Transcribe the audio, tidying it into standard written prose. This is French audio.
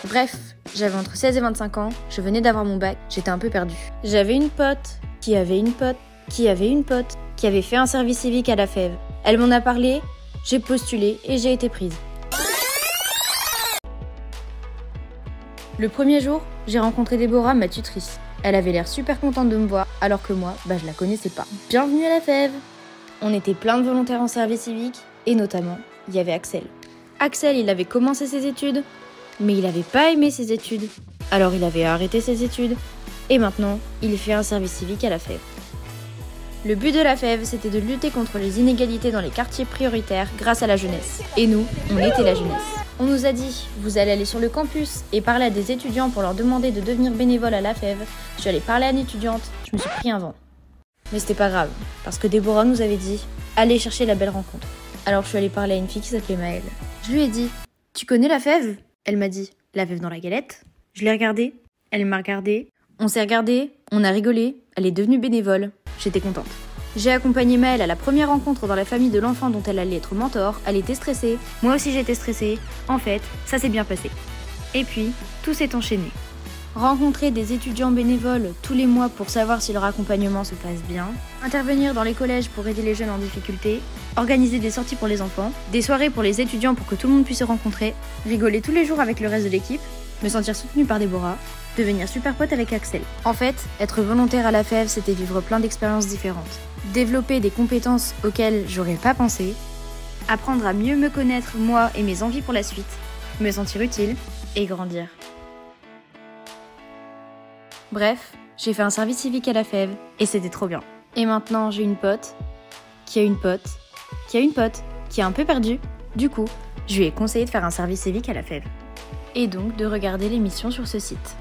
Bref, j'avais entre 16 et 25 ans, je venais d'avoir mon bac, j'étais un peu perdue. J'avais une pote, qui avait une pote, qui avait une pote, qui avait fait un service civique à la FEV. Elle m'en a parlé, j'ai postulé et j'ai été prise. Le premier jour, j'ai rencontré Déborah, ma tutrice. Elle avait l'air super contente de me voir, alors que moi, je la connaissais pas. Bienvenue à la FEV! On était plein de volontaires en service civique, et notamment, il y avait Axel. Axel, il avait commencé ses études, mais il avait pas aimé ses études. Alors il avait arrêté ses études, et maintenant, il fait un service civique à la FEV. Le but de la FEV, c'était de lutter contre les inégalités dans les quartiers prioritaires grâce à la jeunesse. Et nous, on était la jeunesse. On nous a dit, vous allez aller sur le campus et parler à des étudiants pour leur demander de devenir bénévoles à la FEV. Je suis allée parler à une étudiante, je me suis pris un vent. Mais c'était pas grave, parce que Déborah nous avait dit, allez chercher la belle rencontre. Alors je suis allée parler à une fille qui s'appelait Maëlle. Je lui ai dit, tu connais la FEV? Elle m'a dit, la FEV dans la galette. Je l'ai regardée, elle m'a regardée, on s'est regardé, on a rigolé, elle est devenue bénévole. J'étais contente. J'ai accompagné Maëlle à la première rencontre dans la famille de l'enfant dont elle allait être mentor. Elle était stressée, moi aussi j'étais stressée. En fait, ça s'est bien passé. Et puis, tout s'est enchaîné. Rencontrer des étudiants bénévoles tous les mois pour savoir si leur accompagnement se passe bien, intervenir dans les collèges pour aider les jeunes en difficulté, organiser des sorties pour les enfants, des soirées pour les étudiants pour que tout le monde puisse se rencontrer, rigoler tous les jours avec le reste de l'équipe, me sentir soutenue par Déborah, devenir super pote avec Axel. En fait, être volontaire à la FEV, c'était vivre plein d'expériences différentes. Développer des compétences auxquelles j'aurais pas pensé, apprendre à mieux me connaître moi et mes envies pour la suite, me sentir utile et grandir. Bref, j'ai fait un service civique à la FEV et c'était trop bien. Et maintenant, j'ai une pote, qui a une pote, qui a une pote, qui est un peu perdue. Du coup, je lui ai conseillé de faire un service civique à la FEV. Et donc de regarder l'émission sur ce site.